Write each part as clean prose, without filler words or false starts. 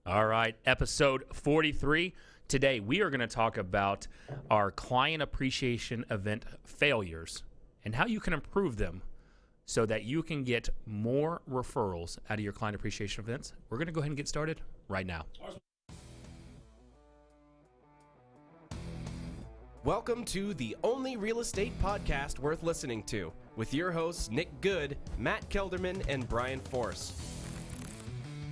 All right, episode 43. Today, we are going to talk about our client appreciation event failures and how you can improve them so that you can get more referrals out of your client appreciation events. We're going to go ahead and get started right now. Welcome to the only real estate podcast worth listening to with your hosts Nick Good, Matt Kelderman, and Brian Force.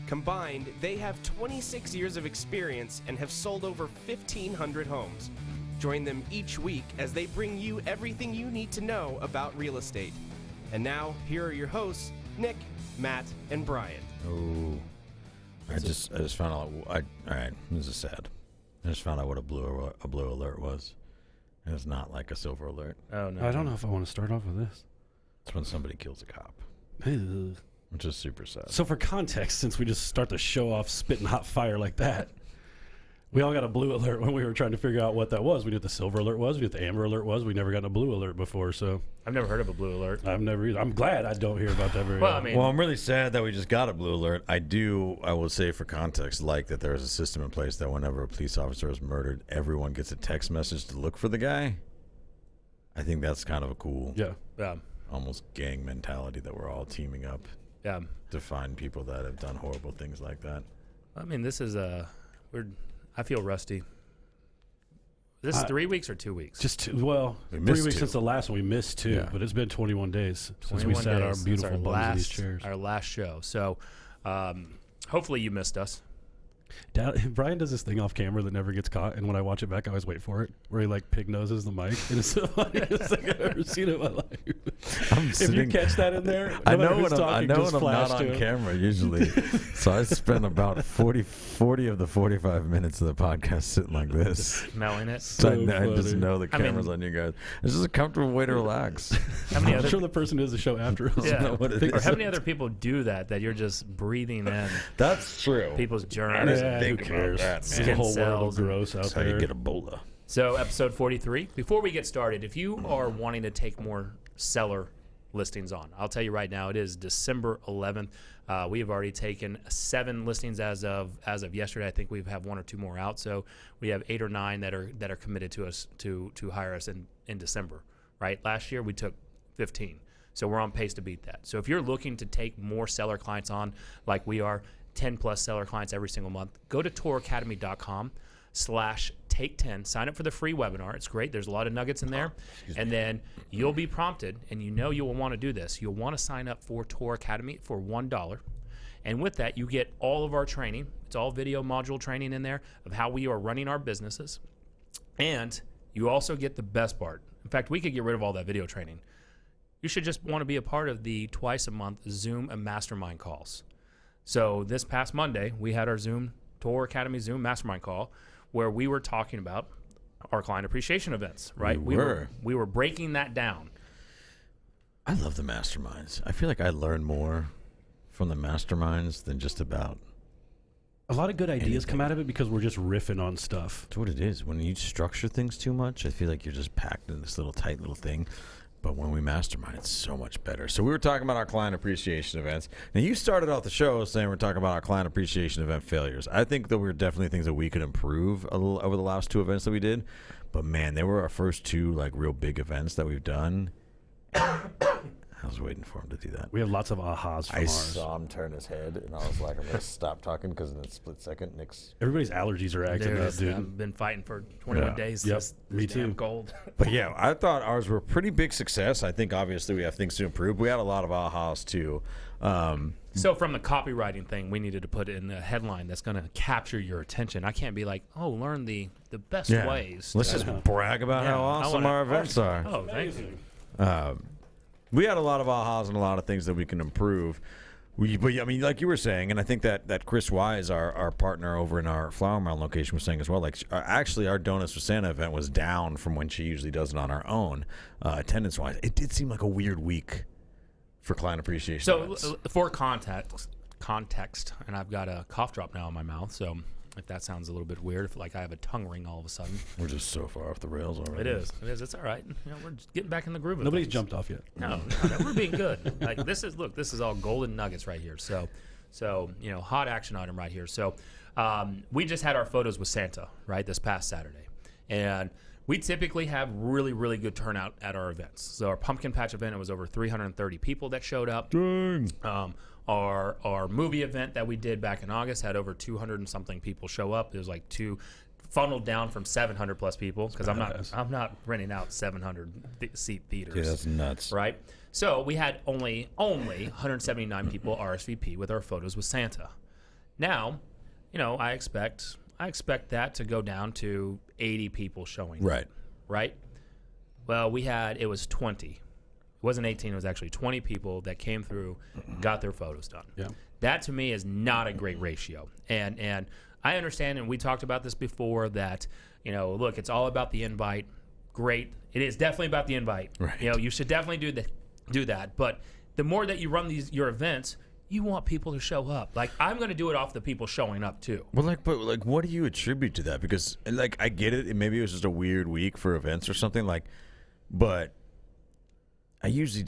Combined, they have 26 years of experience and have sold over 1,500 homes. Join them each week as they bring you everything you need to know about real estate. And now, here are your hosts, Nick, Matt, and Brian. Oh, I just found out. All right, this is sad. I just found out what a blue alert was. And it's not like a silver alert. Oh, no. I don't know if I want to start off with this. It's when somebody kills a cop, Ugh. which is super sad. So for context, since we just start the show off spitting hot fire like that, we all got a blue alert when we were trying to figure out what that was. We knew what the silver alert was. We knew what the amber alert was. We never got a blue alert before, so I've never heard of a blue alert. I've never either. I'm glad I don't hear about that very Well, I often. mean, Well, I'm really sad that we just got a blue alert. I will say for context, like that there is a system in place that whenever a police officer is murdered, everyone gets a text message to look for the guy. I think that's kind of a cool, yeah, almost gang mentality that we're all teaming up yeah. to find people that have done horrible things like that. I mean, this is I feel rusty. This is 3 weeks or 2 weeks? Just We 3 missed weeks two. since the last one. We missed two, Yeah. but it's been 21 days since 21 we sat our days since beautiful our bums in these chairs. Our last show. So hopefully you missed us. Brian does this thing off camera that never gets caught, and when I watch it back, I always wait for it, where he like pig noses the mic, and it's the funniest thing I've ever seen in my life. If you catch that in there, I no matter know who's when talking, I'm just not flash to on him. camera usually. So I spent about 40 of the 45 minutes of the podcast sitting like this. Smelling it. So I So just funny. know the I mean- camera's on you guys. It's just a comfortable way to relax. How many I'm other sure the person who does the show after us. Yeah. know what it or is. how many other people do that you're just breathing in That's true. people's I germs, didn't Yeah, think who about cares? that, It's man. the whole Skin world cells of gross out That's how there. you get Ebola. So episode 43. Before we get started, if you are wanting to take more seller listings on, I'll tell you right now, it is December 11th. We have already taken 7 listings as of yesterday. I think we have 1 or 2 more out. So we have 8 or 9 that are committed to us to hire us in December. Right? Last year we took 15. So we're on pace to beat that. So if you're looking to take more seller clients on, like we are, 10 plus seller clients every single month, go to touracademy.com/take10. Sign up for the free webinar. It's great. There's a lot of nuggets in there. And then you'll be prompted, and you will want to do this. You'll want to sign up for Tour Academy for $1. And with that, you get all of our training. It's all video module training in there of how we are running our businesses. And you also get the best part. In fact, we could get rid of all that video training. You should just want to be a part of the twice a month Zoom and mastermind calls. So this past Monday, we had our Tour Academy Zoom mastermind call where we were talking about our client appreciation events, right? We were breaking that down. I love the masterminds. I feel like I learn more from the masterminds than just about. A lot of good ideas Anything. come out of it because we're just riffing on stuff. That's what it is. When you structure things too much, I feel like you're just packed in this tight little thing. But when we mastermind, it's so much better. So we were talking about our client appreciation events. Now, you started off the show saying we're talking about our client appreciation event failures. I think that were definitely things that we could improve a little over the last 2 events that we did. But, man, they were our first 2, real big events that we've done. I was waiting for him to do that. We have lots of ahas from I ours. saw him turn his head, and I was like, I'm going to stop talking because in a split second, Nick's... Everybody's allergies are acting up, dude. I've been fighting for 21 Yeah. days. Yep. This Me damn too. cold. But yeah, I thought ours were a pretty big success. I think obviously we have things to improve. We had a lot of ahas too. So from the copywriting thing, we needed to put in a headline that's going to capture your attention. I can't be like, oh, learn the best ways. Let's to- just brag about how I awesome wanna- our events are. Oh, thank you. We had a lot of ahas and a lot of things that we can improve. But I mean, like you were saying, and I think that Chris Wise, our partner over in our Flower Mound location, was saying as well. Like, actually, our Donuts for Santa event was down from when she usually does it on our own, attendance-wise. It did seem like a weird week for client appreciation So events. for context, and I've got a cough drop now in my mouth, so if that sounds a little bit weird, if like I have a tongue ring all of a sudden. We're just so far off the rails already. It is. It's all right. We're just getting back in the groove of Nobody's things. jumped off yet. No, we're being good. Like this is all golden nuggets right here. So hot action item right here. So we just had our photos with Santa, right, this past Saturday. And we typically have really, really good turnout at our events. So our pumpkin patch event, it was over 330 people that showed up. Dang. Our movie event that we did back in August had over 200 and something people show up. It was like funneled down from 700 plus people, because I'm not renting out 700 seat theaters. Yeah, that's nuts. Right? So we had only 179 people RSVP with our photos with Santa. Now, I expect that to go down to 80 people showing. Right. Right? Well, it was 20. It wasn't 18, it was actually 20 people that came through, got their photos done. Yeah. That to me is not a great ratio. And I understand, and we talked about this before, that, look, it's all about the invite. Great. It is definitely about the invite. Right. You should definitely do that. But the more that you run your events, you want people to show up. Like, I'm going to do it off the people showing up too. Well, but what do you attribute to that? Because, I get it. Maybe it was just a weird week for events or something. But I usually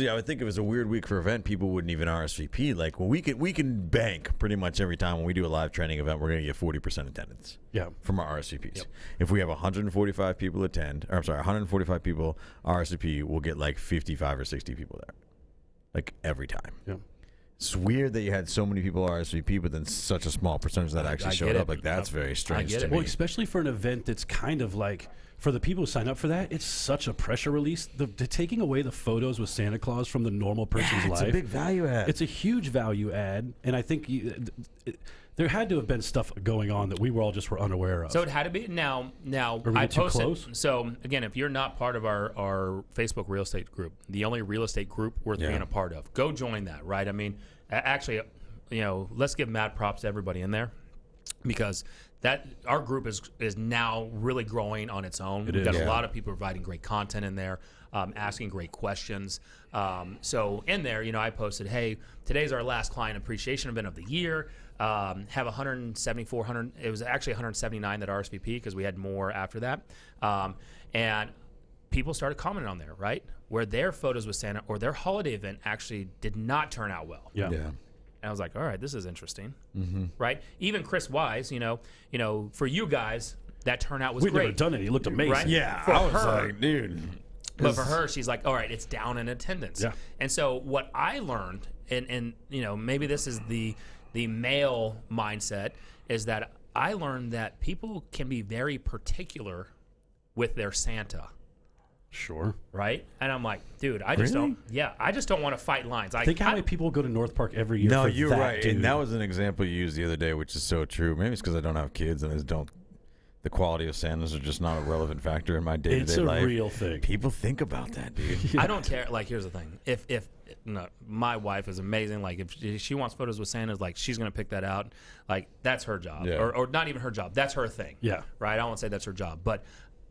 I would think if it was a weird week for event, people wouldn't even RSVP. Like, well, we can bank pretty much every time when we do a live training event, we're going to get 40% attendance. Yeah. From our RSVPs. Yep. If we have 145 people 145 people RSVP, we'll get like 55 or 60 people there. Like, every time. Yeah. It's weird that you had so many people RSVP, but then such a small percentage that actually showed up. Like, that's very strange to me. Well, especially for an event that's kind of like, for the people who sign up for that, it's such a pressure release. The taking away the photos with Santa Claus from the normal person's life. It's a big value add. It's a huge value add, and I think there had to have been stuff going on that we were unaware of. So it had to be. Now Are we I too posted. close? So again, if you're not part of our Facebook real estate group, the only real estate group worth being a part of, go join that. Right? I mean, actually, let's give mad props to everybody in there, because that our group is now really growing on its own. We've got a lot of people providing great content in there, asking great questions. So in there, I posted, hey, today's our last client appreciation event of the year. Have 174, it was actually 179 that RSVP, because we had more after that. And people started commenting on there, right? Where their photos with Santa or their holiday event actually did not turn out well. Yeah. And I was like, all right, this is interesting, right? Even Chris Wise, for you guys, that turnout was We'd great. never done it. He looked amazing. Right? Yeah, For I was her, like, dude. but for her, she's like, all right, it's down in attendance. Yeah. And so what I learned, and maybe this is the male mindset, is that I learned that people can be very particular with their Santa. Sure. Right? And I'm like, dude, I just don't want to fight lines. Think how many people go to North Park every year. No, for you're that, right. dude. And that was an example you used the other day, which is so true. Maybe it's because I don't have kids and the quality of Santas are just not a relevant factor in my day-to-day life. It's a real thing. People think about that, dude. I don't care. Like, here's the thing. If my wife is amazing. Like, if she wants photos with Santas, like, she's going to pick that out. Like, that's her job. Yeah. Or not even her job. That's her thing. Yeah. Right? I don't want to say that's her job. But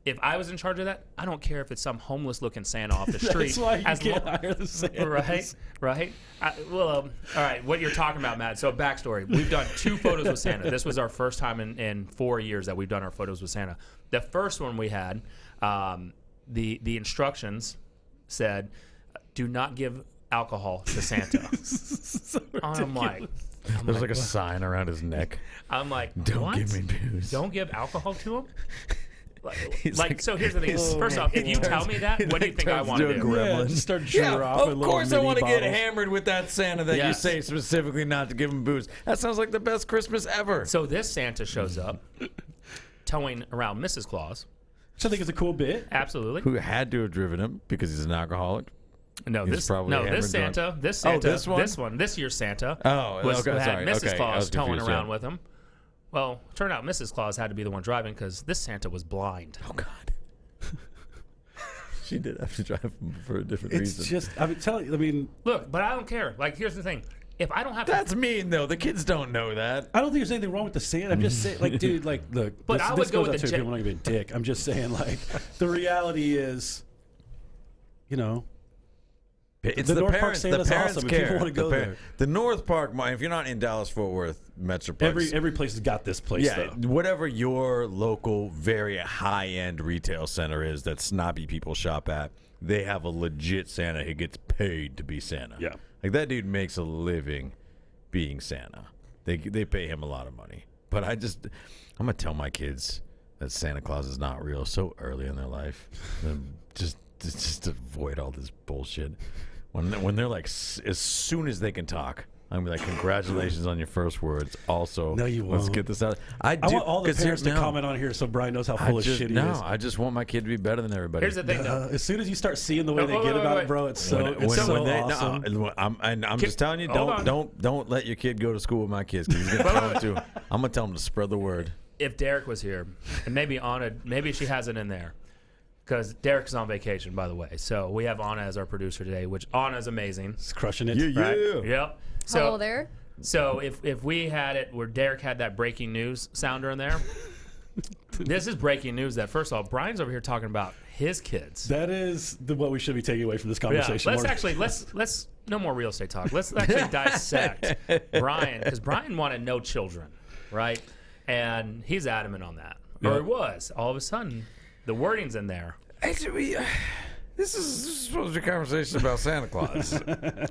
if I was in charge of that, I don't care if it's some homeless-looking Santa off the street. That's why you can't hire the Santas. Right? All right, what you're talking about, Matt. So, backstory. We've done 2 photos with Santa. This was our first time in 4 years that we've done our photos with Santa. The first one we had, the instructions said, do not give alcohol to Santa. I'm like, There's like a sign around his neck. I'm like, Don't what? give me booze. Don't give alcohol to him? Like, So here's the thing. First off, if you tell me that, what do you think I want to do? Yeah, just start Yeah, dropping of little course I mini want to get bottles. hammered with that Santa that you Yes. say specifically not to give him booze. That sounds like the best Christmas ever. So this Santa shows up, towing around Mrs. Claus. Which I think is a cool bit. Absolutely. Who had to have driven him because he's an alcoholic? No, He's this probably no, hammered this drunk. Santa, this Oh, Santa, this year's Santa Oh, was okay, had sorry. Mrs. Okay, I Claus was towing confused, around yeah. with him. Well, turned out Mrs. Claus had to be the one driving because this Santa was blind. Oh, God. She did have to drive him for a different It's reason. just, I mean, Look, but I don't care. Like, here's the thing: if I don't have That's mean, though. The kids don't know that. I don't think there's anything wrong with the Santa. I'm just saying, like, dude, like, look. But this, I would this go goes with out the to people. I'm not gonna be a dick. I'm just saying, like, the reality is, It's The the North Park parents. The Santa's parents awesome if people care. wanna go there. The North Park, if you're not in Dallas-Fort Worth Metroplex, every place has got this place, yeah, though. whatever your local, very high-end retail center is that snobby people shop at, they have a legit Santa who gets paid to be Santa. Yeah. Like, that dude makes a living being Santa. They pay him a lot of money. But I'm gonna tell my kids that Santa Claus is not real so early in their life. And just avoid all this bullshit. When they're like, as soon as they can talk, I'm gonna be like, congratulations on your first words. Also, no, you won't. Let's get this out. I want all the parents to comment on here so Brian knows how full of shit he is. I just want my kid to be better than everybody. Here's the thing, though. As soon as you start seeing the way they get about it, bro, it's so awesome. I'm just telling you, don't let your kid go to school with my kids, because he's gonna tell them to. I'm gonna tell him to spread the word. If Derek was here, and maybe Anna, maybe she has it in there, because Derek's on vacation, by the way. So we have Anna as our producer today, which Anna's amazing. He's crushing it. Yeah. Right? Yep. So, hello there. So if we had it where Derek had that breaking news sounder in there, this is breaking news. That first of all, Brian's over here talking about his kids. That is what we should be taking away from this conversation. Yeah, let's no more real estate talk. Let's actually dissect Brian, because Brian wanted no children, right? And he's adamant on that, or he was. All of a sudden, the wording's in there. Actually, this is supposed to be a conversation about Santa Claus.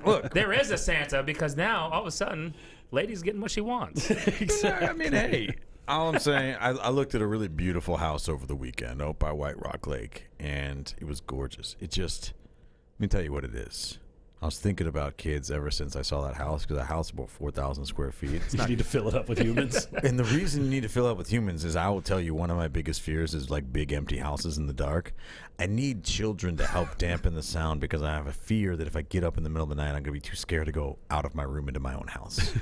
Look, there is a Santa, because now all of a sudden, lady's getting what she wants. Exactly. I mean, hey, all I'm saying, I looked at a really beautiful house over the weekend out by White Rock Lake, and it was gorgeous. Let me tell you what it is. I was thinking about kids ever since I saw that house, because that house is about 4,000 square feet. You need to fill it up with humans. And the reason you need to fill it up with humans is, I will tell you, one of my biggest fears is like big empty houses in the dark. I need children to help dampen the sound, because I have a fear that if I get up in the middle of the night, I'm going to be too scared to go out of my room into my own house.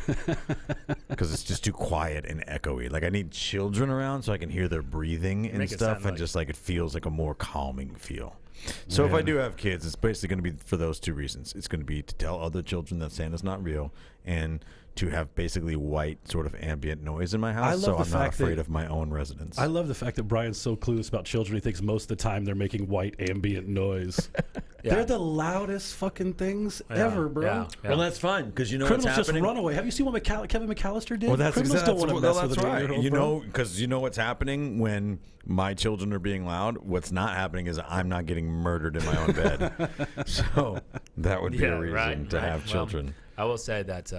Because it's just too quiet and echoey. Like, I need children around so I can hear their breathing and stuff, and just like it feels like a more calming feel. So if I do have kids, it's basically going to be for those two reasons. It's going to be to tell other children that Santa's not real, and to have basically white sort of ambient noise in my house, so I'm not afraid of my own residence. I love the fact that Brian's so clueless about children. He thinks most of the time they're making white ambient noise. They're the loudest fucking things ever, bro. Yeah. Well, that's fine, because you know criminals what's happening. Just run away. Have you seen what Kevin McAllister did? Well, that's criminals exactly don't want to mess with a 8-year-old, you know, because you know what's happening when my children are being loud. What's not happening is I'm not getting murdered in my own bed. So that would be a reason to have children. I will say that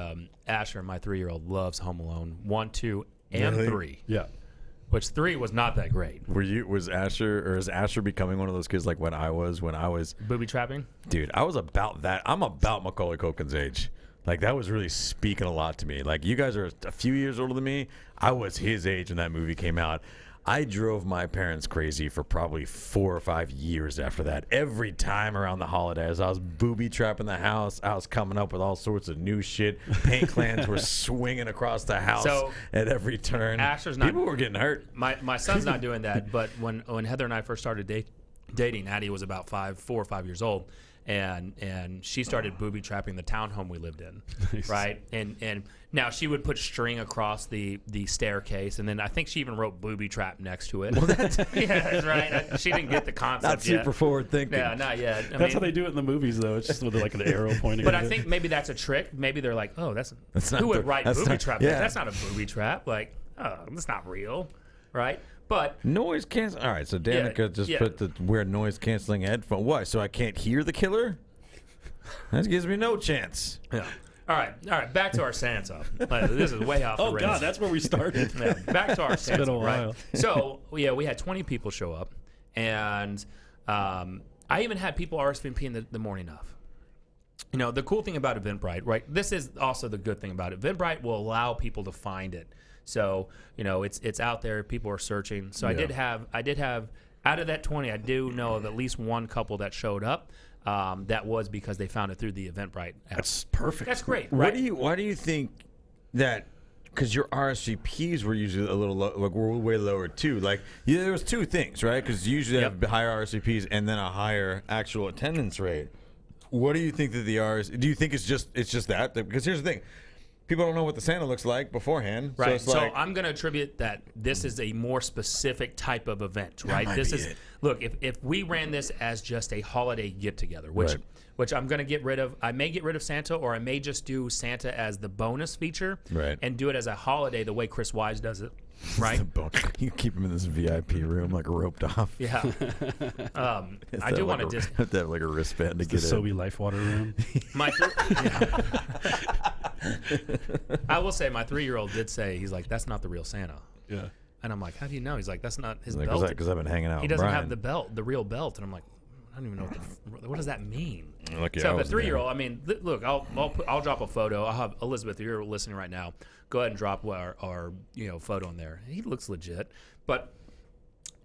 Asher, my 3-year-old, loves Home Alone 1, 2, and 3. Yeah. Which 3 was not that great. Is Asher becoming one of those kids like when I was booby trapping? Dude, I was about that. I'm about Macaulay Culkin's age. Like, that was really speaking a lot to me. Like, you guys are a few years older than me. I was his age when that movie came out. I drove my parents crazy for probably 4 or 5 years after that. Every time around the holidays, I was booby trapping the house. I was coming up with all sorts of new shit. Paint clans were swinging across the house at every turn. People were getting hurt. My son's not doing that, but when Heather and I first started dating, Addie was about 4 or 5 years old. And she started booby trapping the townhome we lived in, nice. Right? And now she would put string across the staircase, and then I think she even wrote booby trap next to it. Well, that's yeah, right. She didn't get the concept not super forward thinking. Yeah, not yet. That's how they do it in the movies, though. It's just with like an arrow pointing. But I think maybe that's a trick. Maybe they're like, oh, that's who would write booby trap? Yeah. That's not a booby trap. Like, oh, that's not real, right? But noise cancel. All right, so Danica put the weird noise canceling headphone. Why? So I can't hear the killer? That gives me no chance. Yeah. All right. Back to our Santa. This is way off. Oh the God, that's where we started. Yeah, back to our Santa. It's been a while. Right? So we had 20 people show up, and I even had people RSVP the morning of. You know, the cool thing about Eventbrite, right? This is also the good thing about it. Eventbrite will allow people to find it. So, you know, it's out there. People are searching. So yeah. I did have out of that 20, I do know of at least one couple that showed up. That was because they found it through the Eventbrite app. That's perfect. That's great. Right? Why do you think that? Because your RSVPs were usually a little were way lower too. Like there was two things, right? Because you usually have higher RSVPs and then a higher actual attendance rate. What do you think that do you think it's just that? Because here's the thing. People don't know what the Santa looks like beforehand. Right. So I'm going to attribute that this is a more specific type of event, right? This is look, if we ran this as just a holiday get together, which I'm going to get rid of. I may get rid of Santa, or I may just do Santa as the bonus feature and do it as a holiday the way Chris Wise does it. Right. You keep him in this VIP room like roped off. Yeah. I do want to just have to have like a wristband to get in. The Sobe Life Water room. I will say my 3-year-old did say, he's like, that's not the real Santa. Yeah. And I'm like, how do you know? He's like, that's not his Like, belt. because I've been hanging out He with doesn't Brian. have the belt, the real belt. And I'm like, I don't even know what does that mean? Lucky I So the wasn't there. 3-year-old, I mean, look, I'll drop a photo. I'll have Elizabeth, you're listening right now. Go ahead and drop our photo in there. He looks legit, but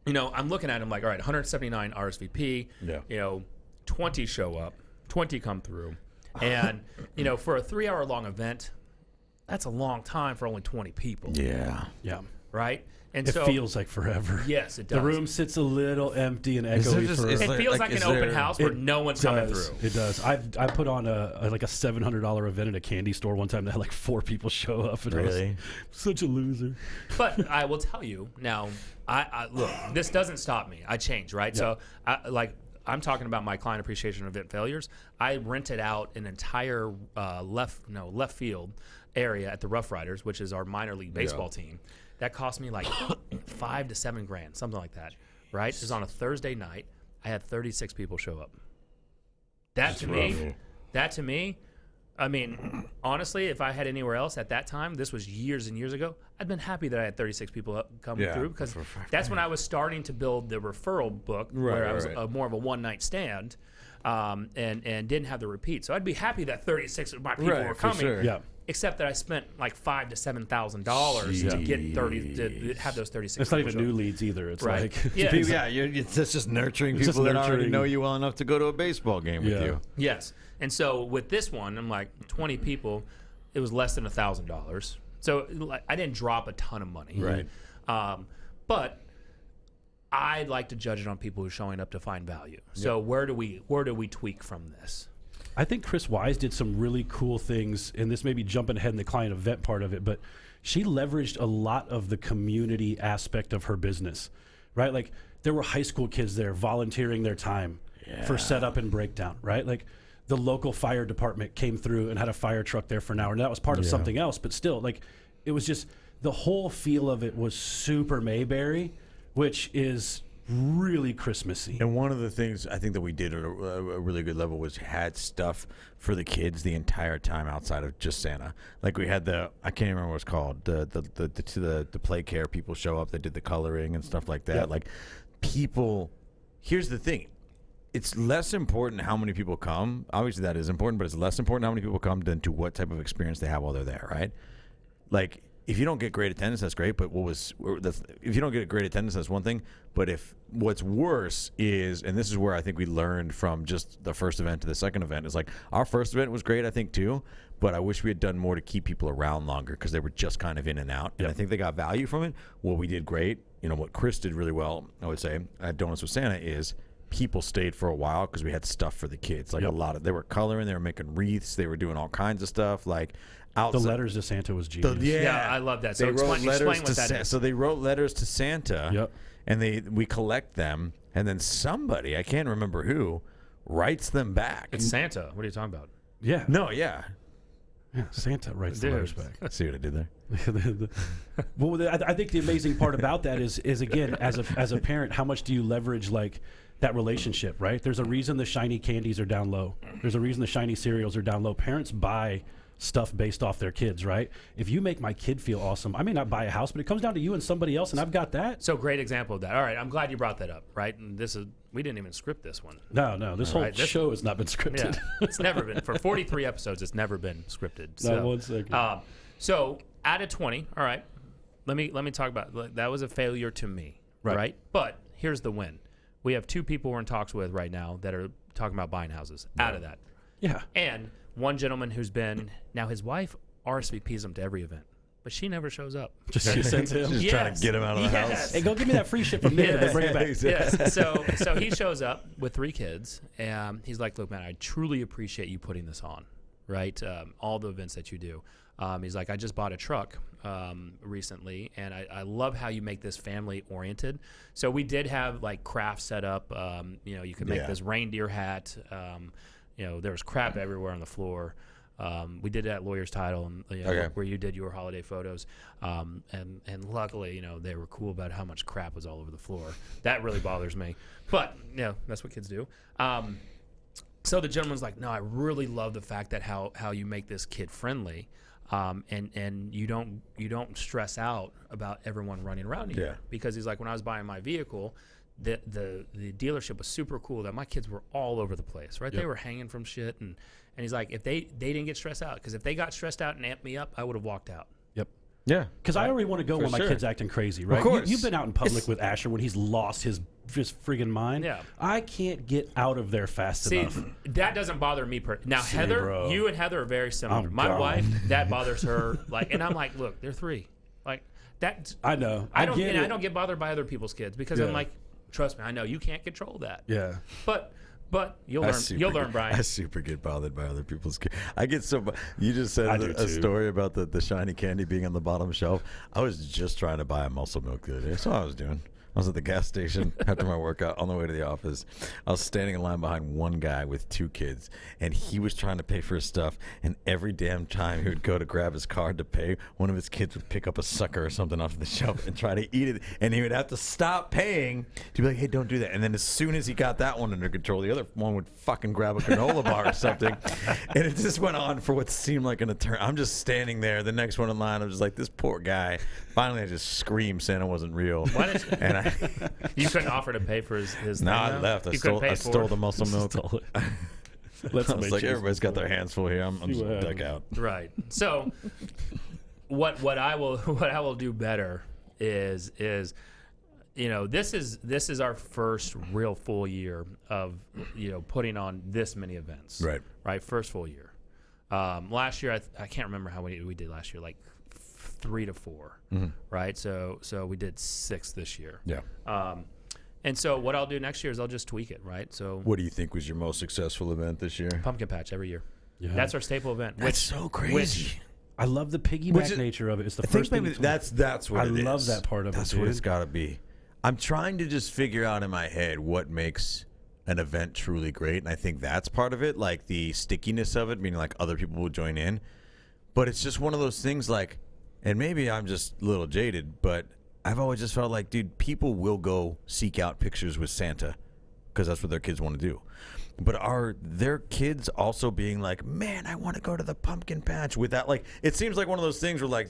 I'm looking at him like, all right, 179 RSVP. Yeah. 20 show up, 20 come through, and for a 3-hour long event, that's a long time for only 20 people. Yeah. Yeah. Right. And It so feels like forever. yes, it does. The room sits a little empty and Is there echoey just- for is It there- feels like, like is an open there- house where no one's coming through. It does. I put on a $700 event at a candy store one time that had like 4 people show up. And I Really? was such a loser. But I will tell you now. I look. This doesn't stop me. I change, right? So, I'm talking about my client appreciation event failures. I rented out an entire left field area at the Rough Riders, which is our minor league baseball team. That cost me like $5 to $7 grand, something like that. Right? It was on a Thursday night. I had 36 people show up. That to me, I mean, honestly, if I had anywhere else at that time, this was years and years ago, I'd been happy that I had 36 people coming through, because that's when I was starting to build the referral book, where I was more of a one-night stand, and didn't have the repeat. So I'd be happy that 36 of my people were coming. Sure. Yeah. Except that I spent like $5,000 to $7,000 to get 30 to have those 36. It's not people even show new up. leads either. It's Right. like Yeah. It's just nurturing It's people just that already nurturing. know you well enough to go to a baseball game with Yeah. you. Yes. And so with this one, I'm like 20 people, it was less than $1,000. So like, I didn't drop a ton of money. Right. But I like to judge it on people who are showing up to find value. So where do we tweak from this? I think Chris Wise did some really cool things, and this may be jumping ahead in the client event part of it, but she leveraged a lot of the community aspect of her business, right? Like there were high school kids there volunteering their time for setup and breakdown, right? Like the local fire department came through and had a fire truck there for an hour, and that was part of something else, but still, like it was just the whole feel of it was super Mayberry, which is really Christmassy. And one of the things I think that we did at a really good level was had stuff for the kids the entire time outside of just Santa. Like we had I can't even remember what it's called. The play care people show up. They did the coloring and stuff like that. Yep. Like people. Here's the thing. It's less important how many people come. Obviously that is important, but it's less important how many people come than to what type of experience they have while they're there. Right? Like. If you don't get great attendance, that's great. But if you don't get great attendance, that's one thing. But if what's worse is, and this is where I think we learned from just the first event to the second event, is like our first event was great, I think too. But I wish we had done more to keep people around longer because they were just kind of in and out. And I think they got value from it. What we did great, what Chris did really well, I would say, at Donuts with Santa is people stayed for a while because we had stuff for the kids. Like they were coloring, they were making wreaths, they were doing all kinds of stuff. Like. The letters to Santa was genius. Yeah, I love that. So explain what that is. So they wrote letters to Santa, and we collect them, and then somebody, I can't remember who, writes them back. It's Santa. What are you talking about? Yeah. No, yeah. Yeah, Santa writes the letters back. See what I did there? Well, I think the amazing part about that is again, as a parent, how much do you leverage like that relationship, right? There's a reason the shiny candies are down low. There's a reason the shiny cereals are down low. Parents buy stuff based off their kids, right? If you make my kid feel awesome, I may not buy a house, but it comes down to you and somebody else, and I've got that. So great example of that. All right, I'm glad you brought that up, right? And we didn't even script this one. No, this whole show has not been scripted. Yeah, it's never been. For 43 episodes, it's never been scripted. So, not 1 second. So out of 20, all right, let me talk about that was a failure to me, right? But here's the win. We have 2 people we're in talks with right now that are talking about buying houses out of that. Yeah. And one gentleman who's been, now his wife RSVPs him to every event, but she never shows up. Just sends him. Just trying to get him out of the house. Hey, go give me that free shit from there. Bring it back. Yes. So he shows up with 3 kids, and he's like, "Look, man, I truly appreciate you putting this on, right? All the events that you do." He's like, "I just bought a truck recently, and I love how you make this family oriented." So we did have like crafts set up. You could make this reindeer hat. There was crap everywhere on the floor. We did it at Lawyer's Title, and where you did your holiday photos. And luckily, they were cool about how much crap was all over the floor. That really bothers me. But that's what kids do. So the gentleman's like, no, I really love the fact that how you make this kid friendly, and you don't stress out about everyone running around you. Yeah. Because he's like, when I was buying my vehicle, the dealership was super cool that my kids were all over the place, right? Yep. They were hanging from shit, and he's like, if they didn't get stressed out, because if they got stressed out and amped me up, I would have walked out. Yep. Yeah. Because I already want to go For when my sure. kid's acting crazy, right? course. You've been out in public with Asher when he's lost his just friggin' mind. Yeah. I can't get out of there fast See, enough. that doesn't bother me. Now, See, Heather, bro. you and Heather are very similar. I'm My gone. wife, that bothers her. Like, and I'm like, look, they're 3. Like that. I know. I don't. get And it. I don't get bothered by other people's kids because Yeah. I'm like, trust me, I know you can't control that. Yeah. But you'll learn. You'll learn, Brian. I super get bothered by other people's kids. I get so. You just I said do a too. story about the shiny candy being on the bottom shelf. I was just trying to buy a muscle milk the other day. That's what I was doing. I was at the gas station after my workout on the way to the office. I was standing in line behind one guy with 2 kids, and he was trying to pay for his stuff. And every damn time he would go to grab his card to pay, one of his kids would pick up a sucker or something off the shelf and try to eat it. And he would have to stop paying to be like, hey, don't do that. And then as soon as he got that one under control, the other one would fucking grab a granola bar or something. And it just went on for what seemed like an eternity. I'm just standing there. The next one in line, I'm just like, this poor guy. Finally, I just screamed Santa wasn't real. Why did And you couldn't offer to pay for his no, thing, I though? left. I You couldn't stole, pay I it stole forward? the muscle milk. Let's I was like, everybody's got their hands full here. I'm See just what duck happens. out. Right. So what I will do better is this is our first real full year of putting on this many events. Right. First full year. Last year I can't remember how many we did last year, like 3 to 4. Mm-hmm. Right. So we did 6 this year. Yeah. And so what I'll do next year is I'll just tweak it. Right. So What do you think was your most successful event this year? pumpkin patch every year. Yeah. That's our staple event. That's so crazy. Which I love the piggyback Which is- nature of it. It's the I think first thing. maybe that's what I it is. love that part of it, That's what dude. it's got to be. I'm trying to just figure out in my head what makes an event truly great, and I think that's part of it, like the stickiness of it, meaning like other people will join in. But it's just one of those things, like, and maybe I'm just a little jaded, but I've always just felt like, dude, people will go seek out pictures with Santa because that's what their kids want to do. But are their kids also being like, man, I want to go to the pumpkin patch with that? Like, it seems like one of those things where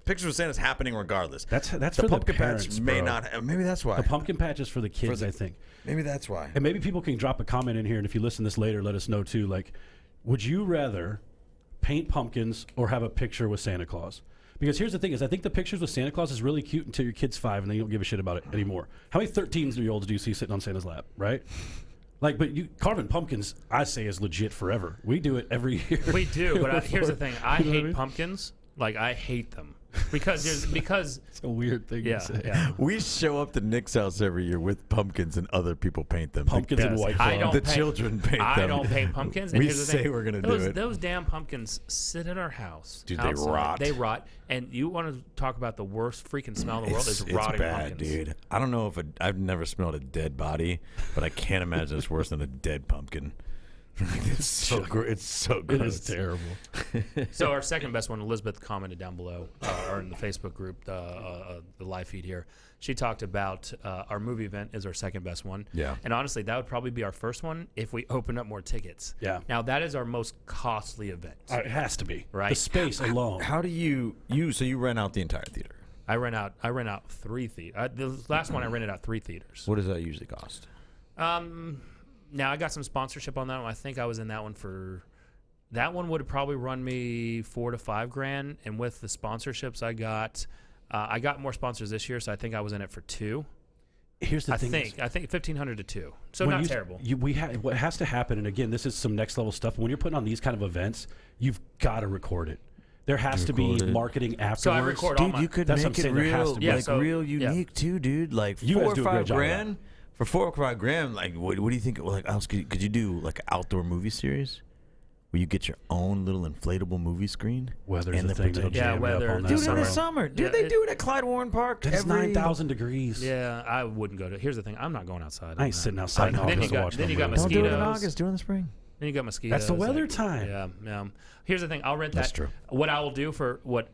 pictures with Santa's happening regardless. That's the for the pumpkin parents, patch may bro. not. Maybe that's why. The pumpkin patch is for the kids, I think. Maybe that's why. And maybe people can drop a comment in here, and if you listen to this later, let us know too. Like, would you rather paint pumpkins or have a picture with Santa Claus? Because here's the thing: is I think the pictures with Santa Claus is really cute until your kid's 5, and then you don't give a shit about it anymore. How many 13-year-olds do you see sitting on Santa's lap, right? Like, but you carving pumpkins, I say, is legit forever. We do it every year. We do, but here's the thing: I You know what I hate mean? pumpkins. Like I hate them because It's a weird thing yeah, to say. yeah. We show up to Nick's house every year with pumpkins, and other people paint them. Pumpkins and Yes, White I Claw. don't The paint- children paint I them. don't paint pumpkins. And We here's the say thing, we're gonna do those, it. Those damn pumpkins sit at our house. Dude, they outside. rot. They rot. And you want to talk about the worst freaking smell in the world? It's It's rotting bad, pumpkins. dude. I don't know if I've never smelled a dead body, but I can't imagine it's worse than a dead pumpkin. It's so it's so It gross. is terrible. So our second best one, Elizabeth commented down below, or in the Facebook group, the live feed here. She talked about our movie event is our second best one. Yeah. And honestly, that would probably be our first one if we opened up more tickets. Yeah. Now that is our most costly event. It has to be. Right. The space alone. How do you rent out the entire theater? I rent out 3 theaters. The last one I rented out 3 theaters. What does that usually cost? Now I got some sponsorship on that one. I think I was in that one for. That one would probably run me $4,000 to $5,000, and with the sponsorships I got more sponsors this year, so I think I was in it for 2. Here's the I thing. think 1500 to 2. So when not you- terrible. What has to happen, and again, this is some next level stuff. When you're putting on these kind of events, you've got to record it. There has to be Record it. marketing afterwards. So I record all Dude, my. you could That's what make I'm it saying, there has real, to be. Yeah, like so- real yeah. unique too, dude. Like You guys 4 or do a great 5 job of grand for 4 or 5 grand. Like, what do you think? Like, else could you do like an outdoor movie series where you get your own little inflatable movie screen? Weather's and the the thing that'll Yeah, jam me up weather, all night. Dude, in summer. the summer, dude, Yeah, they it- do it at Clyde Warren Park. It's every 9,000 degrees. Yeah, I wouldn't go to. Here's the thing: I'm not going outside. I ain't sitting outside in Then August you to got- watch then no you got movie. Don't do it in mosquitoes. August. Do it in the spring. Then you got mosquitoes. That's the weather like- time. Yeah, yeah. Here's the thing: I'll rent That's that. true. What I will do for what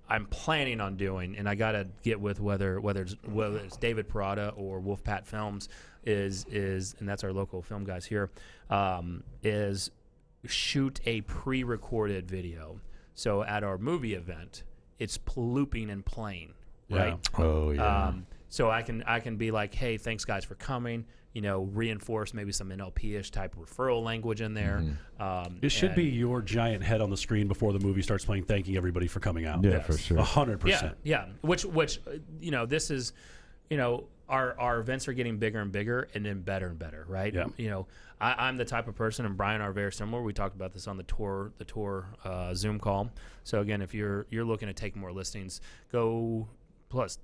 I'm planning on doing, and I got to get with whether it's David Parada or Wolfpat Films is and that's our local film guys here, is shoot a pre-recorded video. So at our movie event, it's looping and playing, right? Oh yeah. So I can be like, hey, thanks guys for coming. Reinforce maybe some NLP-ish type referral language in there. It should be your giant head on the screen before the movie starts playing, thanking everybody for coming out. Yeah, for sure. 100%. Yeah. Which this is, our events are getting bigger and bigger and then better and better, right? Yeah. I'm the type of person, and Brian are very similar. We talked about this on the tour Zoom call. So again, if you're looking to take more listings, go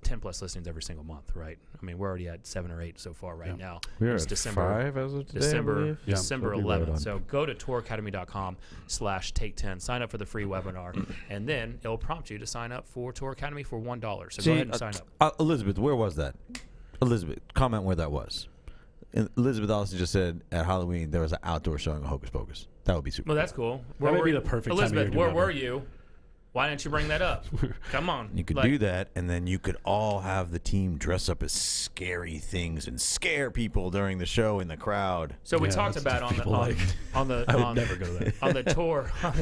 10 plus listings every single month, right? I mean, we're already at 7 or 8 so far right now. We're It's at December 5 as of today, I believe. December That'd be right 11th. on. So go to touracademy.com/take10, sign up for the free webinar, and then it'll prompt you to sign up for Tour Academy for $1. So go ahead and sign up. Elizabeth, where was that? Elizabeth, comment where that was. And Elizabeth also just said at Halloween there was an outdoor showing of Hocus Pocus. That would be super. Well, that's cool. That would be the perfect time of year Elizabeth, to do where that. were you? Why didn't you bring that up? Come on. You could do that, and then you could all have the team dress up as scary things and scare people during the show in the crowd. So we Yeah, talked that's about what people I would never go there. on the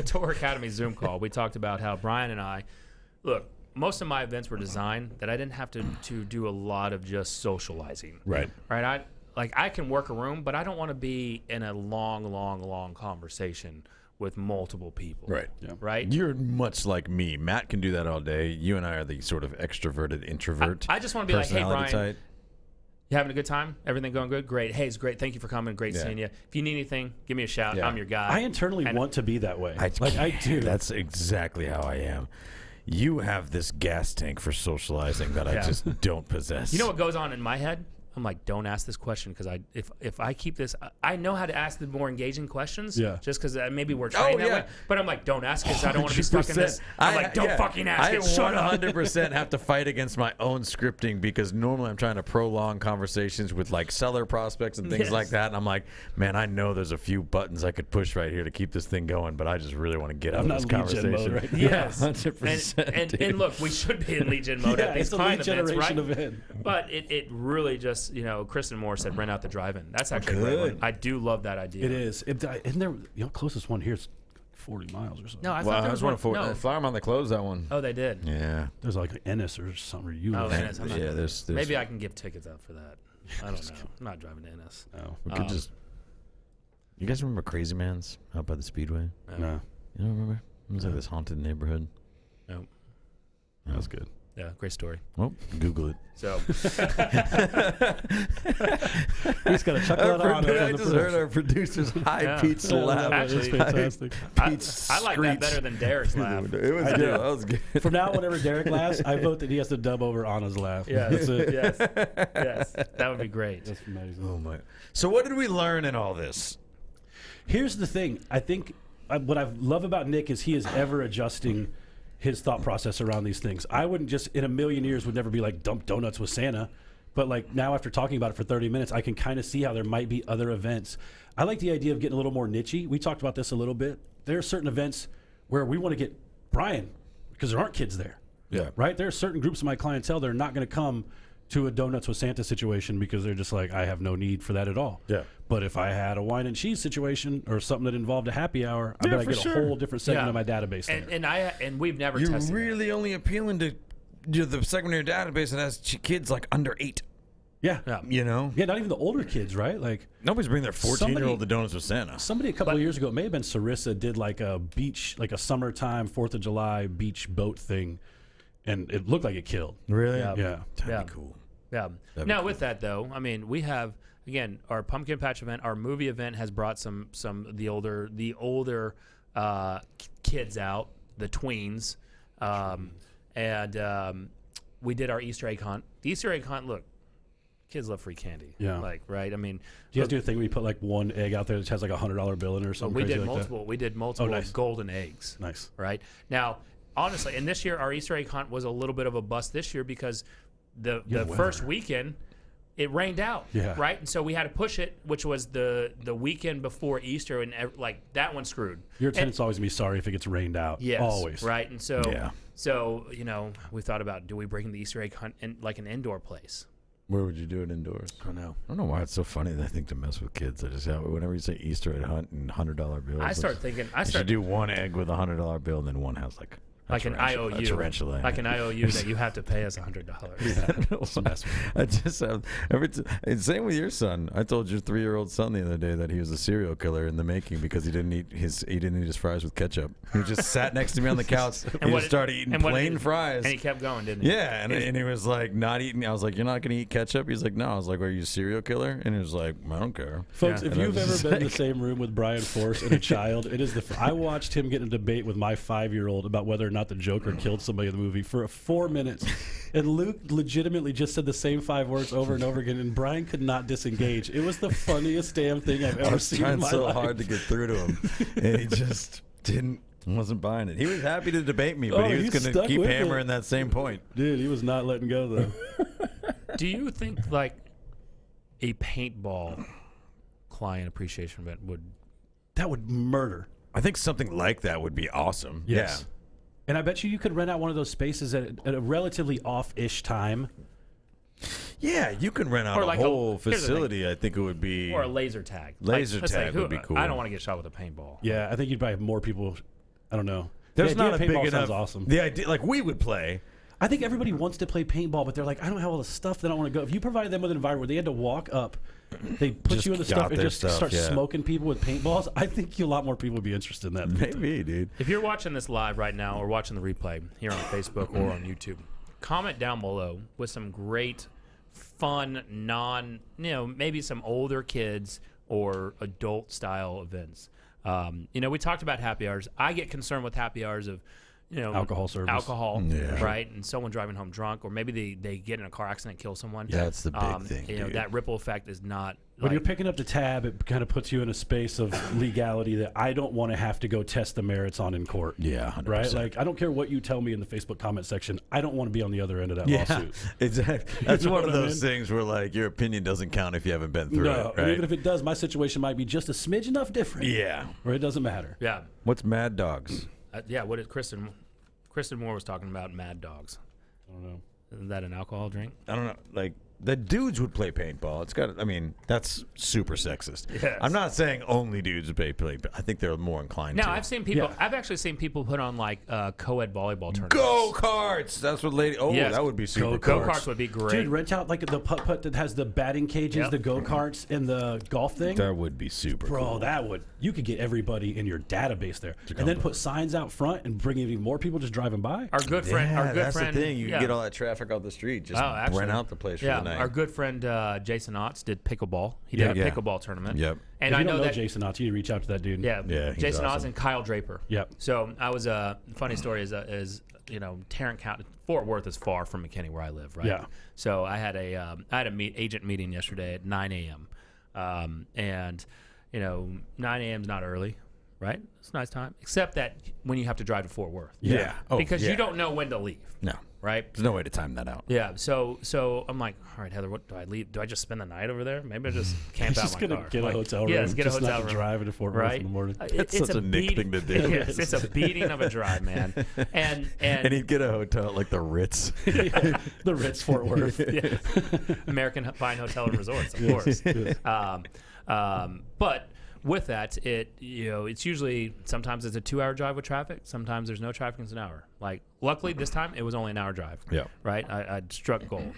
Tour Academy Zoom call. We talked about how Brian and I, look, most of my events were designed that I didn't have to do a lot of just socializing. Right. Right. I can work a room, but I don't want to be in a long conversation with multiple people. Right. Yeah. Right. You're much like me. Matt can do that all day. You and I are the sort of extroverted introvert. I just want to be like, hey, personality Brian, type. you having a good time? Everything going good? Great. Hey, it's great. Thank you for coming. Great seeing you. If you need anything, give me a shout. Yeah. I'm your guy. I internally want to be that way. I do. That's exactly how I am. You have this gas tank for socializing that I just don't possess. You know what goes on in my head? I'm like, don't ask this question because if I keep this, I know how to ask the more engaging questions. Yeah. Just because maybe we're trained that way. But I'm like, don't ask it because I don't want to be stuck in this. 100%. I'm like, don't fucking ask it. Shut up. I 100% have to fight against my own scripting because normally I'm trying to prolong conversations with like seller prospects and things like that. And I'm like, man, I know there's a few buttons I could push right here to keep this thing going, but I just really want to get out of this conversation. Mode right now. Yes. 100%. And look, we should be in lead gen mode at these it's a client lead events, right? generation event. But it really just, Kristen Moore said, rent out the drive-in. That's actually a great one. I do love that idea. It is. Isn't there, closest one here is 40 miles or something. No, I Well, thought there I was was one. one for No. Flowermont. They closed that one. Oh, they did. Yeah. There's like Ennis or something. Or you Oh, live. Ennis. I'm not Yeah, there's Maybe I can give tickets out for that. I don't know. I'm not driving to Ennis. No. We could just. You guys remember Crazy Man's out by the Speedway? No. You don't remember? It was like this haunted neighborhood. No. That was good. Yeah, great story. Well, Google it. So We just got to chuck that on. I just heard our producer's high-pitched laugh. Actually, fantastic. I like that better than Derek's laugh. It was good. That was good. From now, whenever Derek laughs, I vote that he has to dub over Anna's laugh. Yeah, That's it. yes, that would be great. That's amazing. Oh my! So what did we learn in all this? Here's the thing. I think what I love about Nick is he is ever adjusting his thought process around these things. I wouldn't just in a million years would never be like dump donuts with Santa. But like now after talking about it for 30 minutes, I can kind of see how there might be other events. I like the idea of getting a little more niche-y. We talked about this a little bit. There are certain events where we want to get Brian because there aren't kids there. Yeah. Right? There are certain groups of my clientele that are not going to come to a donuts with Santa situation because they're just like, I have no need for that at all. Yeah. But if I had a wine and cheese situation or something that involved a happy hour, I bet I get a whole different segment of my database there. And we've never You're tested really only appealing to the segment of your database that has kids like under 8. Yeah. You know? Yeah, not even the older kids, right? Like Nobody's bringing their 14-year-old to Donuts with Santa. somebody a couple of years ago, it may have been Sarissa, did like a beach, like a summertime 4th of July beach boat thing, and it looked like it killed. Really? Yeah. That'd be cool. Yeah. Now with that though, I mean, we have again our pumpkin patch event, our movie event has brought some the older kids out, the tweens, and we did our Easter egg hunt. The Easter egg hunt, look, kids love free candy. Yeah. Like, right? I mean, Do you guys do a thing where you put like one egg out there that has like $100 bill in it or something? we crazy did like multiple. We did multiple nice. golden eggs. Nice. Right now, honestly, and this year our Easter egg hunt was a little bit of a bust this year because the first weekend, it rained out, Yeah. right? And so we had to push it, which was the weekend before Easter, and like that one screwed. Your tenant's always gonna be sorry if it gets rained out. Yes, Always. right. And so, Yeah. so we thought about, do we bring the Easter egg hunt in like an indoor place? Where would you do it indoors? I don't know. I don't know why it's so funny that I think to mess with kids. I just whenever you say Easter egg hunt and $100 bills, I start thinking, you should do one egg with $100 bill, and then one has like an IOU, a tarantula, like an IOU that you have to pay us $100. I just same with your son. I told your 3-year-old son the other day that he was a serial killer in the making because he didn't eat his fries with ketchup. He just sat next to me on the couch and just started eating plain fries. And he kept going, didn't he? Yeah, and he was like not eating. I was like, "You're not going to eat ketchup?" He's like, "No." I was like, "Are you a serial killer?" And he was like, "I don't care." Folks, Yeah. if And I you've was ever just been in the like- same room with Brian Force and a child, it is I watched him get in a debate with my 5-year-old about whether or not the Joker killed somebody in the movie for 4 minutes. And Luke legitimately just said the same 5 words over and over again, and Brian could not disengage. It was the funniest damn thing I've I ever was seen in trying my so life. hard to get through to him, and he just wasn't buying it. He was happy to debate me, but Oh, he was he's going to stuck keep with hammering it. that same point. Dude, he was not letting go, though. Do you think like a paintball client appreciation event would? That would murder. I think something like that would be awesome. Yes. And I bet you could rent out one of those spaces at a relatively off-ish time. Yeah, you can rent out Or a like whole here's the thing. facility. I think it would be Or a laser tag. Laser let's tag would be cool. I don't want to get shot with a paintball. Yeah, I think you'd probably have more people. I don't know. There's the idea not a of paintball big sounds enough. awesome. The idea, like we would play. I think everybody wants to play paintball, but they're like, I don't have all the stuff that I want to go. If you provided them with an environment where they had to walk up, they put Just you in the got stuff and their just stuff, start yeah. smoking people with paintballs, I think a lot more people would be interested in that. Maybe, dude. If you're watching this live right now or watching the replay here on Facebook or on YouTube, comment down below with some great, fun, maybe some older kids or adult style events. We talked about happy hours. I get concerned with happy hours of, Alcohol service. alcohol, Yeah. right? And someone driving home drunk, or maybe they get in a car accident and kill someone. That's the big thing, dude. That ripple effect is not. When you're picking up the tab, it kind of puts you in a space of legality that I don't want to have to go test the merits on in court. Yeah, 100%. Right? Like, I don't care what you tell me in the Facebook comment section. I don't want to be on the other end of that Yeah, lawsuit. exactly. That's You know one of what I those mean? things where like your opinion doesn't count if you haven't been through No, it. and Right? even if it does, my situation might be just a smidge enough different. Yeah. Where it doesn't matter. Yeah. What's Mad Dogs? What is Kristen Moore was talking about Mad Dogs. I don't know. Isn't that an alcohol drink? I don't know. Like the dudes would play paintball. It's got. I mean, that's super sexist. Yes. I'm not saying only dudes would play. But I think they're more inclined No, to. I've seen people. Yeah. I've actually seen people put on like co-ed volleyball tournaments. Go karts. That's what lady. Oh, Yes. that would be super. Go karts. karts would be great. Dude, rent out like the putt-putt that has the batting cages, Yep. the go-karts, and the golf thing. That would be super. Bro, cool. that would. You could get everybody in your database there. And then put signs out front and bring even more people just driving by. Our good friend. Yeah, Our good that's friend. the thing. You yeah. can get all that traffic off the street. Just actually, rent out the place for yeah, the night. our good friend Jason Otts did pickleball. He Yeah. did a pickleball tournament. Yep. And if I you don't know that Jason Otts, you need to reach out to that dude. Yeah, Yeah, he's Jason Otts awesome. and Kyle Draper. Yep. So I was funny story is Tarrant County, Fort Worth is far from McKinney where I live, right? Yeah. So I had a agent meeting yesterday at 9 a.m. And 9 a.m. is not early, right? It's a nice time, except that when you have to drive to Fort Worth. Yeah. Oh, Because yeah. you don't know when to leave, No. right? There's no way to time that out. Yeah, so I'm like, all right, Heather, what do I leave? Do I just spend the night over there? Maybe I just camp He's out just my gonna car. get a Like, hotel room. Yeah, just get a just hotel not room. drive into Fort Worth Right? in the morning. That's such a Nick thing to do. Yes, it's a beating of a drive, man. And And he'd get a hotel at like the Ritz. The Ritz Fort Worth. yeah. American Fine Hotel and Resorts, of course. But with that, it's usually sometimes it's a 2-hour drive with traffic. Sometimes there's no traffic. It's an hour. Like luckily this time it was only an hour drive. Yeah. Right. I struck gold.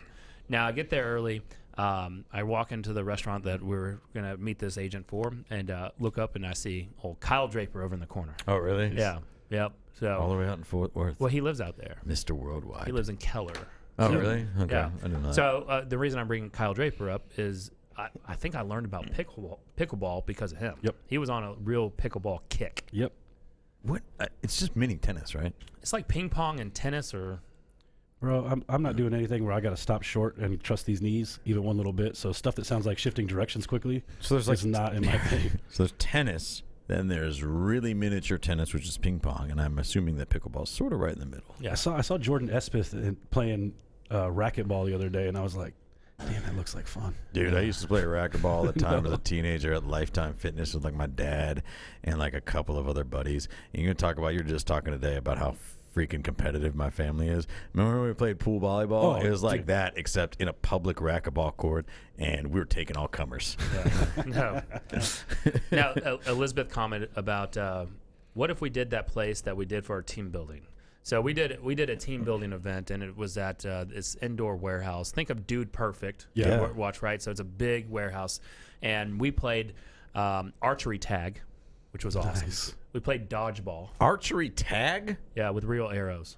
Now I get there early. I walk into the restaurant that we're gonna meet this agent for, and look up and I see old Kyle Draper over in the corner. Oh, really? Yeah. Yep. So All the way out in Fort Worth. well, he lives out there. Mr. Worldwide. He lives in Keller. Oh, So- really? Okay. Yeah. I didn't know that. So the reason I'm bringing Kyle Draper up is I think I learned about pickleball because of him. Yep. He was on a real pickleball kick. Yep. What? It's just mini tennis, right? It's like ping pong and tennis, or Bro, I'm not doing anything where I got to stop short and trust these knees even one little bit. So stuff that sounds like shifting directions quickly So there's is not in my thing. So there's tennis. Then there's really miniature tennis, which is ping pong, and I'm assuming that pickleball's sort of right in the middle. yeah. I saw Jordan Espeth playing racquetball the other day, and I was like, Damn, that looks like fun. Dude, I used to play racquetball all the time as a teenager at Lifetime Fitness with like my dad and like a couple of other buddies. And you're gonna talk about, you're just talking today about how freaking competitive my family is. Remember when we played pool volleyball? Oh, It was like dude. that, except in a public racquetball court, and we were taking all comers. No. Now, Elizabeth commented about what if we did that place that we did for our team building. So we did a team building event, and it was at this indoor warehouse. Think of Dude Perfect. Yeah. Watch, right? So it's a big warehouse, and we played archery tag, which was awesome. Nice. We played dodgeball. Archery tag? Yeah, with real arrows.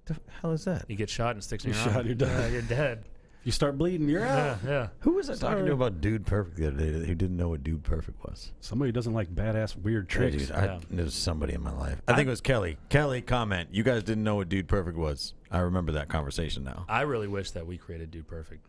The hell is that? You get shot and it sticks in You're your shot, arm. you're dead. Yeah, you're dead. You start bleeding, you're out. Yeah. Who was I talking Sorry. to about Dude Perfect the other day who didn't know what Dude Perfect was? Somebody who doesn't like badass weird Yeah, tricks. dude, Yeah. there was somebody in my life. I think it was Kelly. Kelly, comment. You guys didn't know what Dude Perfect was. I remember that conversation now. I really wish that we created Dude Perfect.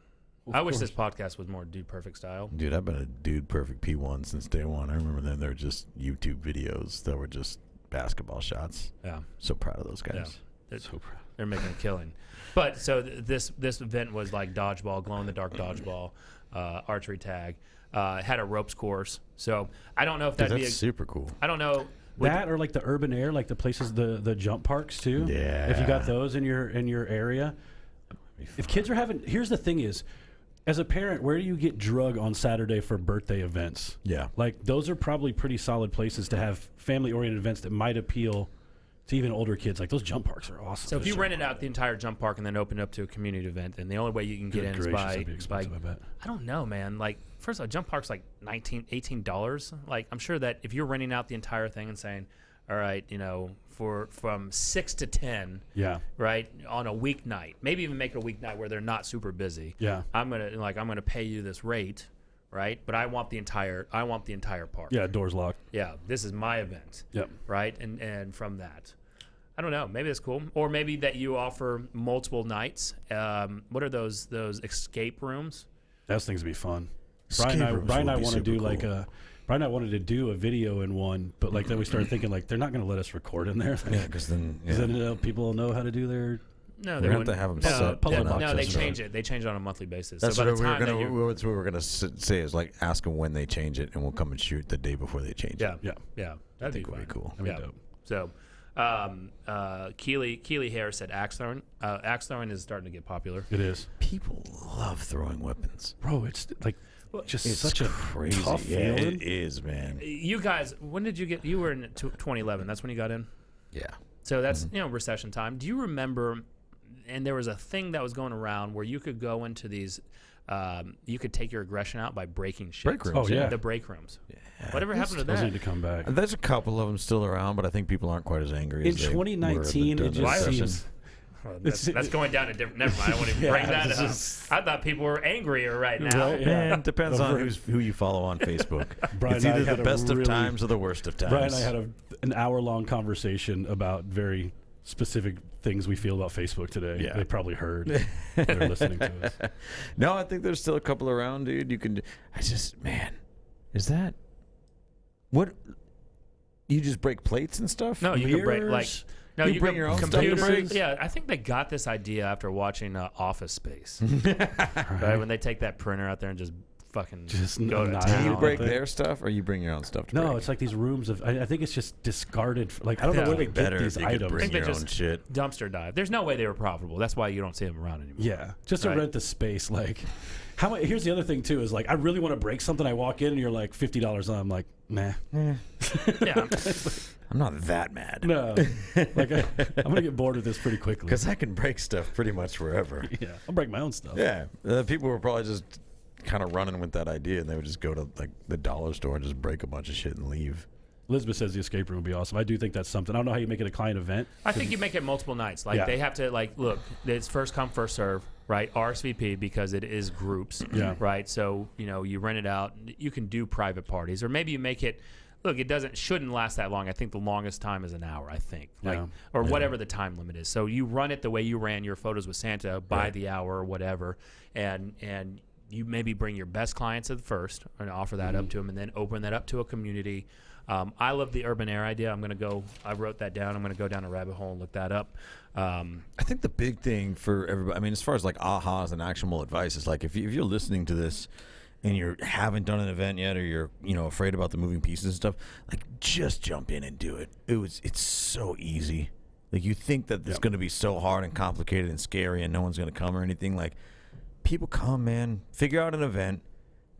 I wish this podcast was more Dude Perfect style. Dude, I've been a Dude Perfect P1 since day one. I remember then they were just YouTube videos that were just basketball shots. Yeah. So proud of those guys. They're, So proud. they're making a killing. But so this event was like dodgeball, glow in the dark dodgeball, archery tag, had a ropes course. So I don't know if Dude, that'd that's be super cool. I don't know. That or like the urban air, like the places, the jump parks too. Yeah. If you got those in your area, if kids are having, here's the thing is, as a parent, where do you get drug on Saturday for birthday events? Yeah. Like those are probably pretty solid places to have family-oriented events that might appeal to even older kids. Like those jump parks are awesome. So if you rented out the entire jump park and then opened it up to a community event, then the only way you can get in is that'd be by expensive, I bet. I don't know, man. Like first of all, jump park's like $18. Like I'm sure that if you're renting out the entire thing and saying, all right, you know, from 6 to 10, Yeah. right, on a weeknight, maybe even make it a weeknight where they're not super busy. Yeah. I'm gonna pay you this rate, right? But I want the entire park. Yeah, doors locked. Yeah, this is my event. Yep. Right, and from that, I don't know. Maybe that's cool, or maybe that you offer multiple nights. What are those escape rooms? Those things would be fun. Escape rooms Brian and I would be want to super do like cool. Brian and I wanted to do a video in one, but like then we started thinking like they're not going to let us record in there. Yeah, because then, yeah. Then people will know how to do their. No, We're they gonna have wouldn't. to have 'em no, set public no, box no, they system. change it. They change it on a monthly basis. That's so by what the we were time that gonna. you're, That's what we were gonna say is like ask them when they change it, and we'll come and shoot the day before they change yeah, it. Yeah. yeah, I that'd think be would be fun. cool. That'd be Yeah. dope. So, Keely Harris said axe throwing. Axe throwing is starting to get popular. It is, People love throwing weapons. bro. It's like just It's such a crazy. tough Yeah, feeling. it is, man. You guys, when did you get? You were in 2011. That's when you got in. Yeah. So that's recession time. Do you remember? And there was a thing that was going around where you could go into these. You could take your aggression out by breaking shit. Break rooms, Oh, yeah. The break rooms. Whatever happened to Those that? need to come back. There's a couple of them still around, but I think people aren't quite as angry In as they 2019, were it during the just recession. seems. Well, that's going down a different. Never mind. I won't even Yeah, bring that it's up. just- I thought people were angrier right now. Right, yeah. Man, depends on Over- who you follow on Facebook. Brian It's and I either had the a best of really- times or the worst of times. Brian and I had an hour-long conversation about very specific things we feel about Facebook today. Yeah. They probably heard. They're listening to us. No, I think there's still a couple around, dude. You can. I just, man, is that what? You just break plates and stuff? No, you can break like. Mirrors? No, You you bring can- your own stuff to computers. break? Yeah, I think they got this idea after watching Office Space. Right when they take that printer out there and just fucking Just go to annihilate Do town. you it. break Thing. their stuff, or you bring your own stuff to No, break? it's like these rooms of. I think it's just discarded. Like I don't know Yeah. where they It'd be better get these if you could items. bring think they your just- own shit. Dumpster dive. There's no way they were profitable. That's why you don't see them around anymore. Yeah, just to Right. rent the space. Like, how much? Here's the other thing too: is like I really want to break something. I walk in and you're like $50. And I'm like, nah, Yeah. I'm not that mad. no. Like I'm gonna get bored with this pretty quickly. Because I can break stuff pretty much wherever. Yeah, I'll break my own stuff. Yeah, people were probably just kind of running with that idea, and they would just go to like the dollar store and just break a bunch of shit and leave. Elizabeth says the escape room would be awesome. I do think that's something. I don't know how you make it a client event. I think you make it multiple nights. Like Yeah. they have to look, it's first come, first serve, right? RSVP because it is groups. Yeah. Right. So, you rent it out. You can do private parties, or maybe you make it look, it shouldn't last that long. I think the longest time is an hour, I think. Yeah. Or whatever the time limit is. So you run it the way you ran your photos with Santa by Right. the hour or whatever, and you maybe bring your best clients at first and offer that up to them, and then open that up to a community. I love the urban air idea. I wrote that down. I'm going to go down a rabbit hole and look that up. I think the big thing for everybody, I mean, as far as like ahas and actionable advice, is like if you're listening to this and you haven't done an event yet, or you're afraid about the moving pieces and stuff, like just jump in and do it. It's so easy. Like you think that it's going to be so hard and complicated and scary and no one's going to come or anything. Like people come, man. Figure out an event.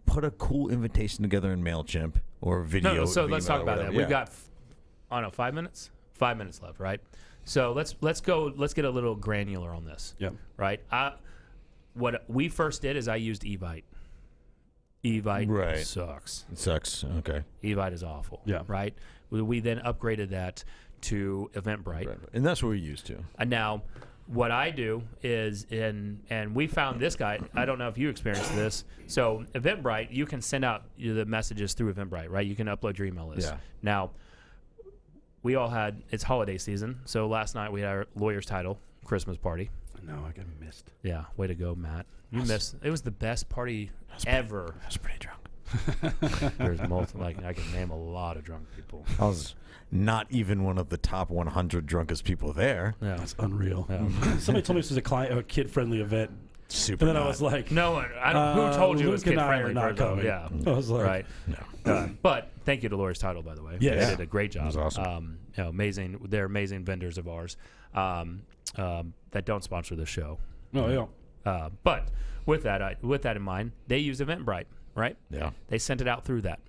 Put a cool invitation together in MailChimp or video. No, so let's talk about whatever. that. We've got, 5 minutes? 5 minutes left, right? So let's get a little granular on this. Yeah. Right? What we first did is I used Evite. Evite sucks. It sucks. Okay. Evite is awful. Yeah. Right? We then upgraded that to Eventbrite. Right. And that's what we used to. And now what I do is, and we found this guy, I don't know if you experienced this. So Eventbrite, you can send out the messages through Eventbrite, right? You can upload your email list. Yeah. Now, it's holiday season. So last night we had our lawyer's title Christmas party. No, I got missed. Yeah. Way to go, Matt. You missed. It was the best party ever. I was pretty drunk. There's multiple, I can name a lot of drunk people. I was not even one of the top 100 drunkest people there. Yeah. That's unreal. Yeah. Somebody told me this was a kid-friendly event. Super. And then not. I was like, No one. Who told you it was Luke and kid I are friendly? not coming. Yeah. I was like, Right. No. But thank you to Lawyer's Title, by the way. Yeah. They did a great job. It was awesome. Amazing. They're amazing vendors of ours that don't sponsor the show. no, yeah. But with that in mind, they use Eventbrite, right? Yeah. They sent it out through that.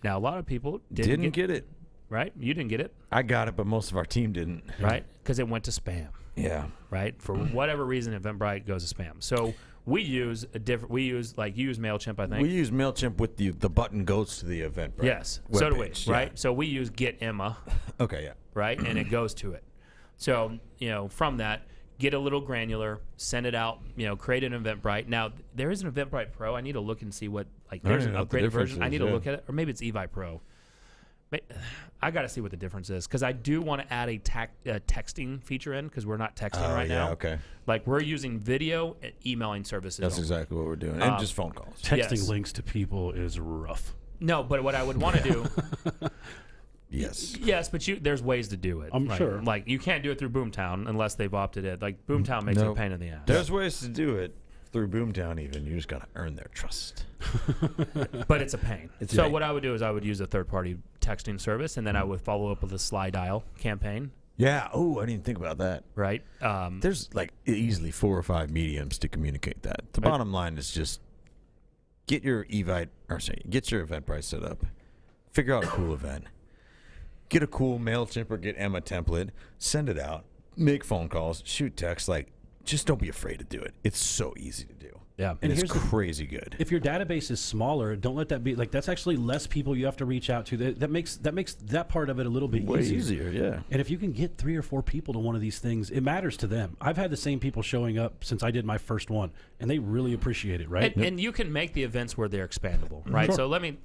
Now a lot of people Didn't get it. right. You didn't get it, I got it, but most of our team didn't. right? Because it went to spam, Yeah. right? For whatever reason, Eventbrite goes to spam. So we use like you use MailChimp, I think. We use MailChimp with the button goes to the event. Right? Yes. So do we, Webpage, yeah. right? So we use Get Emma. Okay, yeah. Right? And it goes to it. So, from that, get a little granular, send it out, create an Eventbrite. Now, there is an Eventbrite Pro. I need to look and see what, there's an know what the upgraded difference version. I is, need to yeah. look at it. Or maybe it's Evite Pro. I got to see what the difference is because I do want to add a texting feature in because we're not texting right now. Okay. Like, we're using video and emailing services. That's only. exactly what we're doing. And just phone calls. Texting Yes. links to people is rough. No, but what I would want to do... Yes. Yes, but there's ways to do it. I'm sure. Like, you can't do it through Boomtown unless they've opted it. Like, Boomtown makes it a Nope. pain in the ass. There's ways to do it through Boomtown even. You just got to earn their trust. But it's a pain. It's a So pain. what I would do is I would use a third-party texting service, and then I would follow up with a Sly Dial campaign, Yeah. Oh, I didn't think about that. right? There's like easily 4 or 5 mediums to communicate that. The bottom line is just get your Eventbrite set up. Figure out a cool event. Get a cool MailChimp or get Emma template. Send it out. Make phone calls. Shoot texts. Like, just don't be afraid to do it. It's so easy to do. Yeah. And it's here's the- crazy good. If your database is smaller, don't let that be like that's actually less people you have to reach out to. That makes that part of it a little bit Way easier. easier, yeah. And if you can get 3 or 4 people to one of these things, it matters to them. I've had the same people showing up since I did my first one, and they really appreciate it, right? And you can make the events where they're expandable, right? Sure. So let me,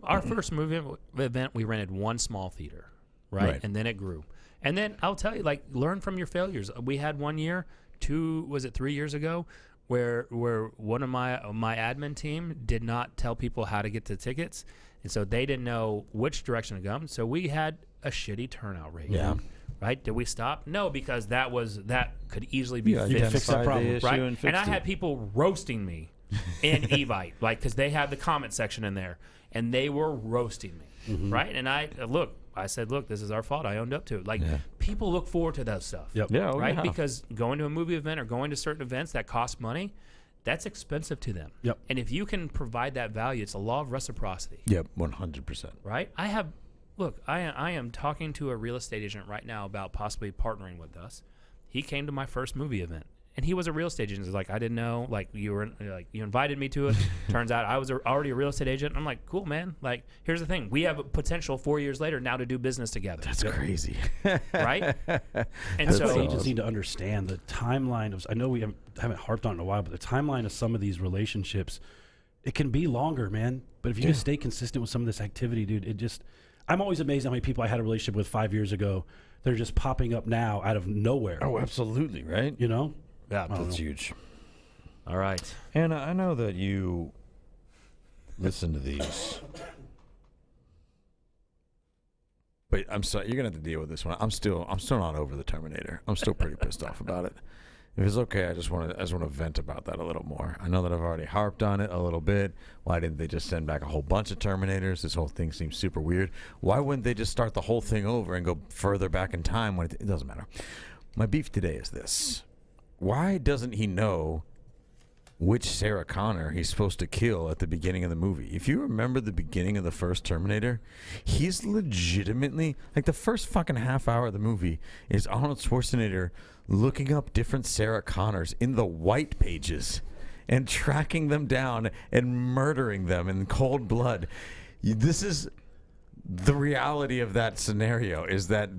our first movie event, we rented one small theater, right? And then it grew. And then I'll tell you, learn from your failures. We had one year, 3 years ago, where one of my admin team did not tell people how to get the tickets, and so they didn't know which direction to go. So we had a shitty turnout rate. Yeah. Right? Did we stop? No, because that could easily be Yeah, fixed. fix that problem, Right? and And I had people roasting me in Evite, because they had the comment section in there, and they were roasting me, right? And I said, look, this is our fault. I owned up to it. People look forward to that stuff. Yep. Yeah, oh, Right? yeah. Because going to a movie event or going to certain events that cost money, that's expensive to them. Yep. And if you can provide that value, it's a law of reciprocity. Yep, 100%. Right? I am talking to a real estate agent right now about possibly partnering with us. He came to my first movie event, and he was a real estate agent. He's like, I didn't know, you invited me to it. Turns out I was already a real estate agent. I'm like, cool, man. Here's the thing. We have a potential 4 years later now to do business together. That's crazy. Right? And That's what so, agents need to understand the timeline of. I know we haven't harped on it in a while, but the timeline of some of these relationships, it can be longer, man. But if you just stay consistent with some of this activity, dude, I'm always amazed how many people I had a relationship with 5 years ago that are just popping up now out of nowhere. Oh, absolutely, right? You know? yeah. That's huge. All right. Anna, I know that you listen to these. But I'm sorry, you're gonna have to deal with this one. I'm still not over the Terminator. I'm still pretty pissed off about it. If it's okay, I just want to vent about that a little more. I know that I've already harped on it a little bit. Why didn't they just send back a whole bunch of Terminators? This whole thing seems super weird. Why wouldn't they just start the whole thing over and go further back in time when it doesn't matter? My beef today is this. Why doesn't he know which Sarah Connor he's supposed to kill at the beginning of the movie? If you remember the beginning of the first Terminator, he's legitimately, like, the first fucking half hour of the movie is Arnold Schwarzenegger looking up different Sarah Connors in the white pages and tracking them down and murdering them in cold blood. This is the reality of that scenario, is that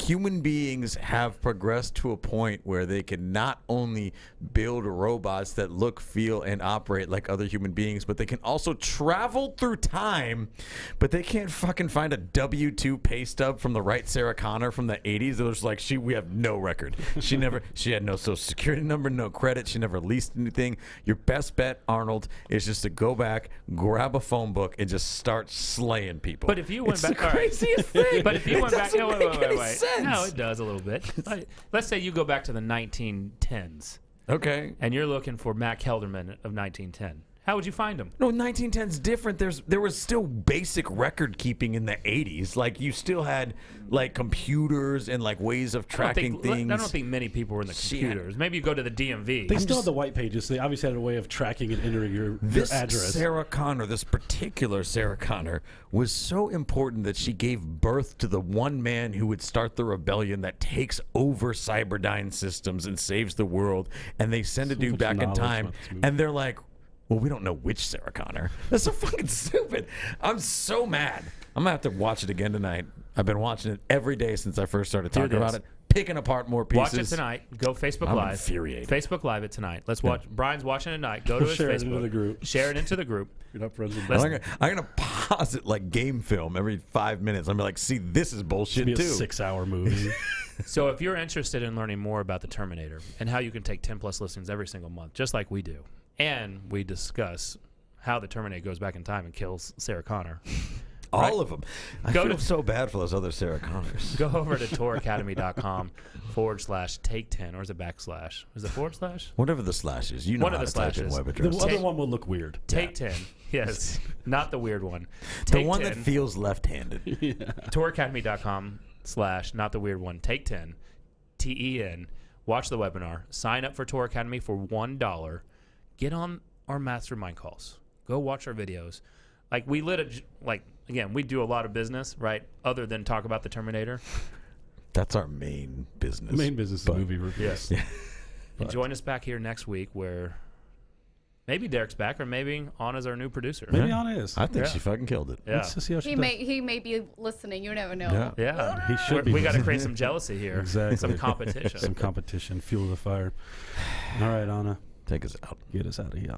human beings have progressed to a point where they can not only build robots that look, feel, and operate like other human beings, but they can also travel through time, but they can't fucking find a W-2 pay stub from the right Sarah Connor from the 80s. It was like, we have no record. She had no social security number, no credit. She never leased anything. Your best bet, Arnold, is just to go back, grab a phone book, and just start slaying people. But if you went back, the craziest thing. But if you went back, wait. Sense. No, it does a little bit. Let's say you go back to the 1910s. Okay. And you're looking for Matt Kelderman of 1910. How would you find him? No, 1910's different. There was still basic record keeping in the 80s. Like, you still had, like, computers and, like, ways of tracking things. I don't think many people were in the computers. Maybe you go to the DMV. They still had the white pages. They obviously had a way of tracking and entering your address. Sarah Connor, this particular Sarah Connor, was so important that she gave birth to the one man who would start the rebellion that takes over Cyberdyne Systems and saves the world. And they send a dude back in time, and they're like, well, we don't know which Sarah Connor. That's so fucking stupid. I'm so mad. I'm going to have to watch it again tonight. I've been watching it every day since I first started talking about it. Picking apart more pieces. Watch it tonight. Go Facebook Live. I'm infuriated. Facebook Live it tonight. Let's watch. Yeah. Brian's watching it tonight. Go to his share Facebook. It into the group. Share it into the group. You're not friends with I'm gonna pause it like game film every 5 minutes. I'm like, see, this is bullshit too. A 6-hour movie. So if you're interested in learning more about the Terminator and how you can take 10+ listings every single month, just like we do, and we discuss how the Terminator goes back in time and kills Sarah Connor. All of them. I feel so bad for those other Sarah Connors. Go over to toracademy.com/take10, or is it backslash? Is it forward slash? Whatever the slash is. You know one how of the to type in slashes. web address. The other one will look weird. Take 10. Yes. Not the weird one. The one that feels left-handed. Yeah. toracademy.com/ not the weird one. Take 10. TEN. Watch the webinar. Sign up for Tor Academy for $1. Get on our mastermind calls. Go watch our videos. Like, we again, we do a lot of business, right? Other than talk about the Terminator. That's our main business. Main business is movie reviews. Yes. Yeah. And join us back here next week where maybe Derek's back, or maybe Anna's our new producer. Maybe Anna is. I think she fucking killed it. Yeah. Let's just see how she he may be listening. You never know. Yeah. He should be. We got to create some jealousy here. Exactly. Some competition. Some competition. Fuel the fire. All right, Anna. Take us out. Get us out of here.